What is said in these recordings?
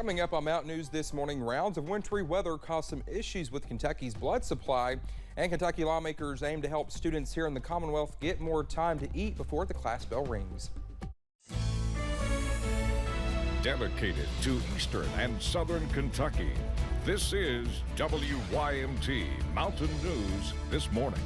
Coming up on Mountain News this morning, rounds of wintry weather caused some issues with Kentucky's blood supply, and Kentucky lawmakers aim to help students here in the Commonwealth get more time to eat before the class bell rings. Dedicated to Eastern and Southern Kentucky, this is WYMT Mountain News this morning.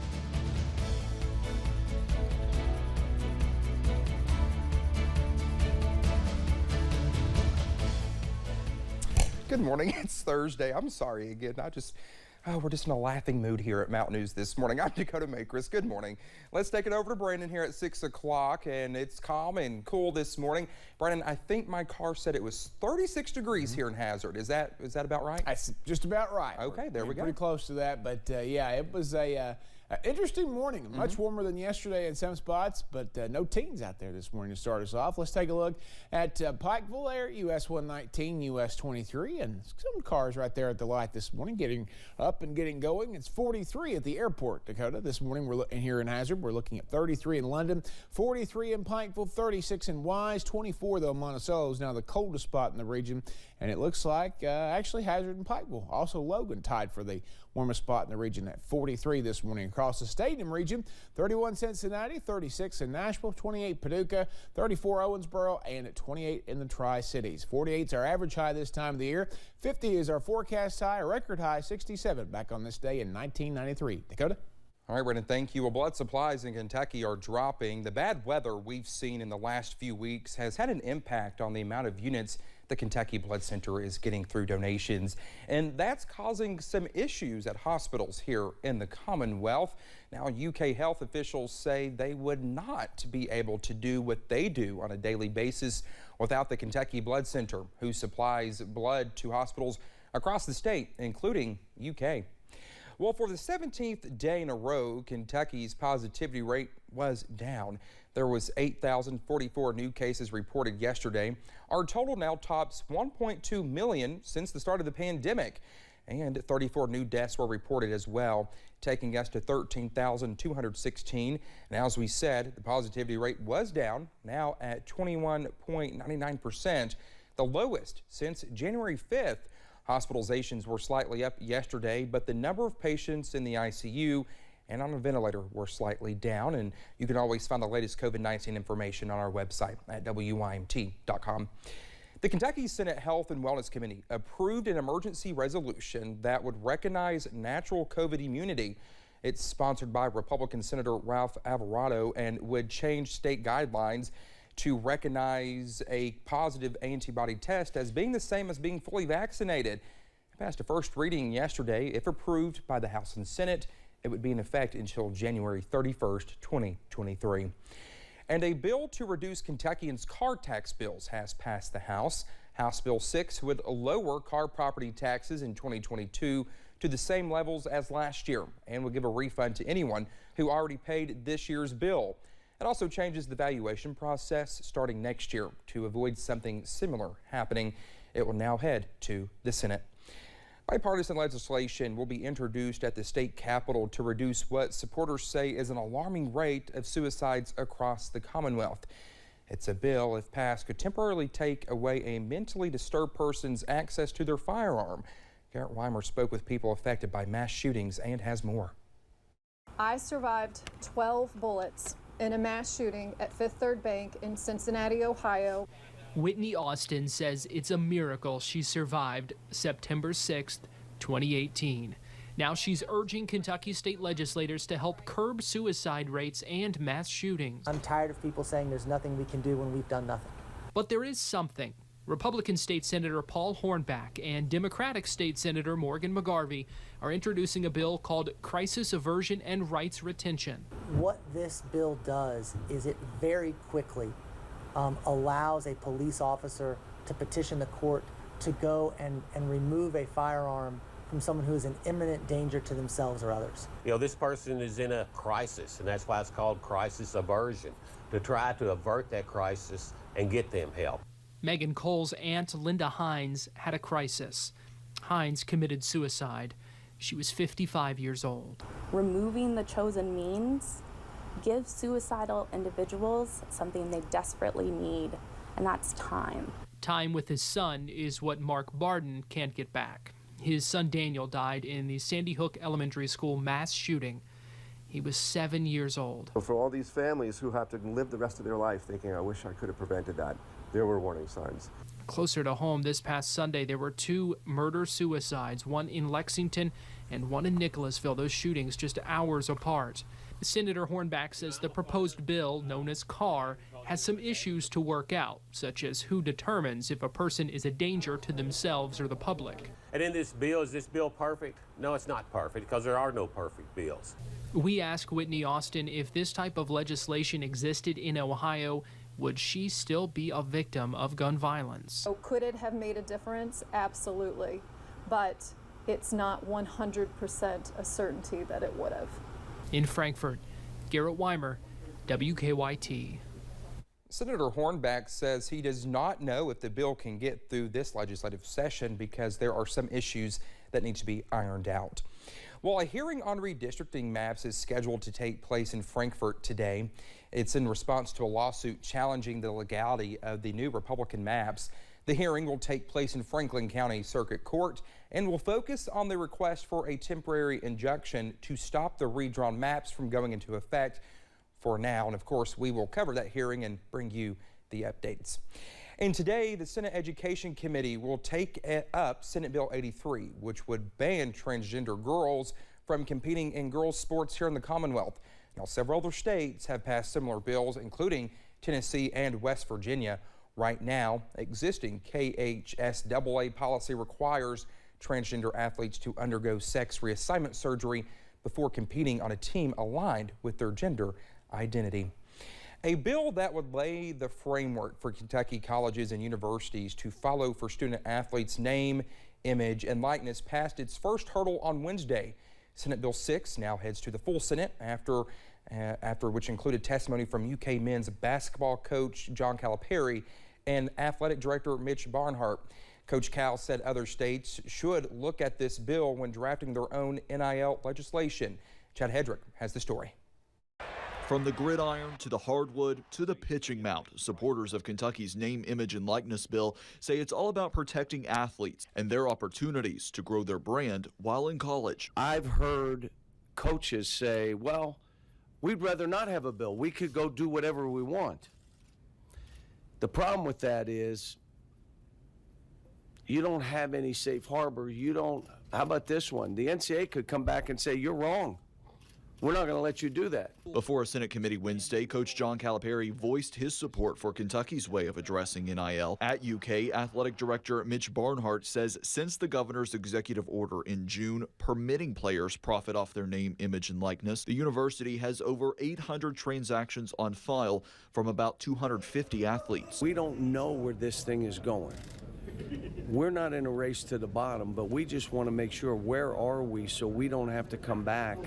Good morning. It's Thursday. I'm sorry again. We're just in a laughing mood here at Mountain News this morning. I'm Dakota Makris. Good morning. Let's take it over to Brandon here at 6 o'clock, and it's calm and cool this morning. Brandon, I think my car said it was 36 degrees here in Hazard. Is that about right? That's just about right. Okay, there we go. Pretty close to that, but yeah, it was a interesting morning. Much warmer than yesterday in some spots, but no teens out there this morning to start us off. Let's take a look at Pikeville there, US 119, US 23, and some cars right there at the light this morning getting up and getting going. It's 43 at the airport, Dakota. This morning we're looking here in Hazard. We're looking at 33 in London, 43 in Pikeville, 36 in Wise, 24 though Monticello is now the coldest spot in the region, and it looks like actually Hazard and Pikeville. Also Logan tied for the warmest spot in the region at 43 this morning. Across the Stadium region, 31 Cincinnati, 36 in Nashville, 28 Paducah, 34 Owensboro, and at 28 in the Tri-Cities. 48 is our average high this time of the year. 50 is our forecast high, a record high 67 back on this day in 1993. Dakota? All right, Brandon, thank you. Well, blood supplies in Kentucky are dropping. The bad weather we've seen in the last few weeks has had an impact on the amount of units the Kentucky Blood Center is getting through donations, and that's causing some issues at hospitals here in the Commonwealth. Now, UK health officials say they would not be able to do what they do on a daily basis without the Kentucky Blood Center, who supplies blood to hospitals across the state, including UK. Well, for the 17th day in a row, Kentucky's positivity rate was down. There was 8,044 new cases reported yesterday. Our total now tops 1.2 million since the start of the pandemic, and 34 new deaths were reported as well, taking us to 13,216. And as we said, the positivity rate was down, now at 21.99%, the lowest since January 5th. Hospitalizations were slightly up yesterday, but the number of patients in the ICU and on a ventilator were slightly down. And you can always find the latest COVID-19 information on our website at WYMT.com. The Kentucky Senate Health and Wellness Committee approved an emergency resolution that would recognize natural COVID immunity. It's sponsored by Republican Senator Ralph Alvarado and would change state guidelines to recognize a positive antibody test as being the same as being fully vaccinated. It passed a first reading yesterday. If approved by the House and Senate, it would be in effect until January 31st, 2023. And a bill to reduce Kentuckians' car tax bills has passed the House. House Bill 6 would lower car property taxes in 2022 to the same levels as last year and would give a refund to anyone who already paid this year's bill. It also changes the valuation process starting next year to avoid something similar happening. It will now head to the Senate. Bipartisan legislation will be introduced at the state capitol to reduce what supporters say is an alarming rate of suicides across the Commonwealth. It's a bill, if passed, could temporarily take away a mentally disturbed person's access to their firearm. Garrett Weimer spoke with people affected by mass shootings and has more. I survived 12 bullets in a mass shooting at Fifth Third Bank in Cincinnati, Ohio. Whitney Austin says it's a miracle she survived September 6th, 2018. Now she's urging Kentucky state legislators to help curb suicide rates and mass shootings. I'm tired of people saying there's nothing we can do when we've done nothing. But there is something. Republican State Senator Paul Hornback and Democratic State Senator Morgan McGarvey are introducing a bill called Crisis Aversion and Rights Retention. What this bill does is it very quickly allows a police officer to petition the court to go and remove a firearm from someone who is in imminent danger to themselves or others. You know, this person is in a crisis, and that's why it's called crisis aversion, to try to avert that crisis and get them help. Megan Cole's aunt, Linda Hines, had a crisis. Hines committed suicide. She was 55 years old. Removing the chosen means gives suicidal individuals something they desperately need, and that's time. Time with his son is what Mark Barden can't get back. His son Daniel died in the Sandy Hook Elementary School mass shooting. He was 7 years old. For all these families who have to live the rest of their life thinking, I wish I could have prevented that, there were warning signs. Closer to home, this past Sunday, there were 2 murder-suicides, one in Lexington and one in Nicholasville, those shootings just hours apart. Senator Hornback says the proposed bill, known as CAR, has some issues to work out, such as who determines if a person is a danger to themselves or the public. And in this bill, is this bill perfect? No, it's not perfect, because there are no perfect bills. We asked Whitney Austin if this type of legislation existed in Ohio, would she still be a victim of gun violence? So could it have made a difference? Absolutely. But it's not 100% a certainty that it would have. In Frankfort, Garrett Weimer, WKYT. Senator Hornback says he does not know if the bill can get through this legislative session because there are some issues that need to be ironed out. Well, a hearing on redistricting maps is scheduled to take place in Frankfort today. It's in response to a lawsuit challenging the legality of the new Republican maps. The hearing will take place in Franklin County Circuit Court and will focus on the request for a temporary injunction to stop the redrawn maps from going into effect for now. And of course, we will cover that hearing and bring you the updates. And today, the Senate Education Committee will take up Senate Bill 83, which would ban transgender girls from competing in girls' sports here in the Commonwealth. Now, several other states have passed similar bills, including Tennessee and West Virginia. Right now, existing KHSAA policy requires transgender athletes to undergo sex reassignment surgery before competing on a team aligned with their gender identity. A bill that would lay the framework for Kentucky colleges and universities to follow for student athletes' name, image, and likeness passed its first hurdle on Wednesday. Senate Bill 6 now heads to the full Senate after which included testimony from UK men's basketball coach John Calipari and athletic director Mitch Barnhart. Coach Cal said other states should look at this bill when drafting their own NIL legislation. Chad Hedrick has the story. From the gridiron to the hardwood to the pitching mound, supporters of Kentucky's name, image, and likeness bill say it's all about protecting athletes and their opportunities to grow their brand while in college. I've heard coaches say, well, we'd rather not have a bill. We could go do whatever we want. The problem with that is you don't have any safe harbor. How about this one? The NCAA could come back and say, you're wrong. We're not going to let you do that. Before a Senate committee Wednesday, Coach John Calipari voiced his support for Kentucky's way of addressing NIL. At UK, athletic director Mitch Barnhart says since the governor's executive order in June permitting players profit off their name, image, and likeness, the university has over 800 transactions on file from about 250 athletes. We don't know where this thing is going. We're not in a race to the bottom, but we just want to make sure where are we so we don't have to come back,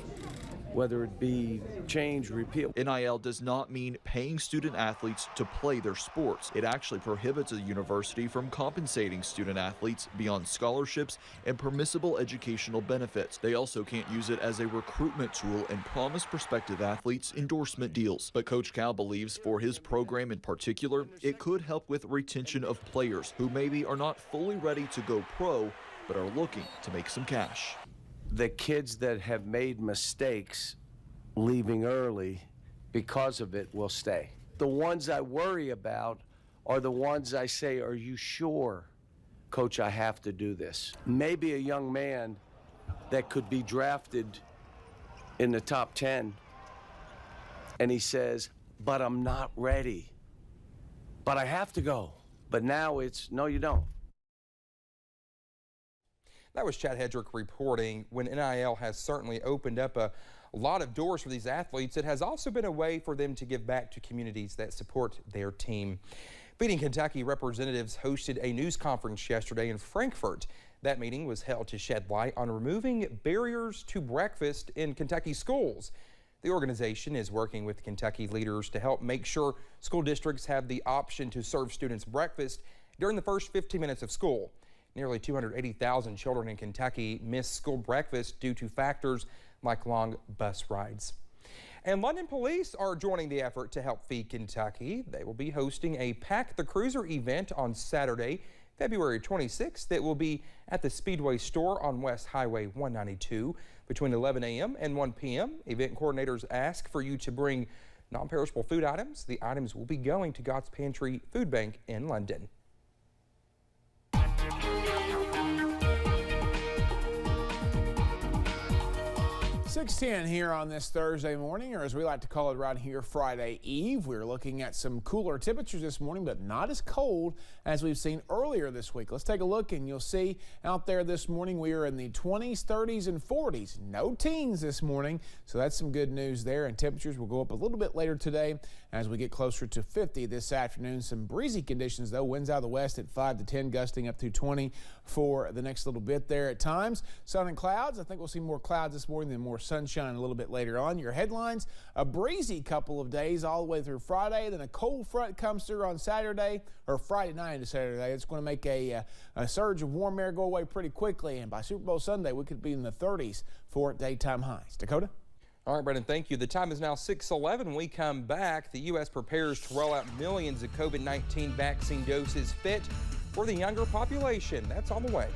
whether it be change, repeal. NIL does not mean paying student athletes to play their sports. It actually prohibits a university from compensating student athletes beyond scholarships and permissible educational benefits. They also can't use it as a recruitment tool and promise prospective athletes endorsement deals. But Coach Cal believes for his program in particular, it could help with retention of players who maybe are not fully ready to go pro, but are looking to make some cash. The kids that have made mistakes leaving early because of it will stay. The ones I worry about are the ones I say, are you sure, Coach, I have to do this? Maybe a young man that could be drafted in the top 10 and he says, but I'm not ready, but I have to go. But now it's, no, you don't. That was Chad Hedrick reporting. When NIL has certainly opened up a lot of doors for these athletes, it has also been a way for them to give back to communities that support their team. Feeding Kentucky representatives hosted a news conference yesterday in Frankfort. That meeting was held to shed light on removing barriers to breakfast in Kentucky schools. The organization is working with Kentucky leaders to help make sure school districts have the option to serve students breakfast during the first 15 minutes of school. Nearly 280,000 children in Kentucky miss school breakfast due to factors like long bus rides. And London police are joining the effort to help feed Kentucky. They will be hosting a Pack the Cruiser event on Saturday, February 26th. It will be at the Speedway store on West Highway 192 between 11 a.m. and 1 p.m. Event coordinators ask for you to bring non-perishable food items. The items will be going to God's Pantry Food Bank in London. 6:10 here on this Thursday morning, or as we like to call it around here, Friday Eve. We're looking at some cooler temperatures this morning, but not as cold as we've seen earlier this week. Let's take a look, and you'll see out there this morning we are in the 20s, 30s, and 40s. No teens this morning, so that's some good news there. And temperatures will go up a little bit later today as we get closer to 50 this afternoon. Some breezy conditions, though. Winds out of the west at 5 to 10, gusting up to 20 for the next little bit there at times. Sun and clouds. I think we'll see more clouds this morning than more sunshine a little bit later on. Your headlines, a breezy couple of days all the way through Friday. Then a cold front comes through on Saturday, or Friday night into Saturday. It's going to make a surge of warm air go away pretty quickly. And by Super Bowl Sunday, we could be in the 30s for daytime highs. Dakota? All right, Brendan, thank you. The time is now 6:11. When we come back, the U.S. prepares to roll out millions of COVID-19 vaccine doses fit for the younger population. That's on the way.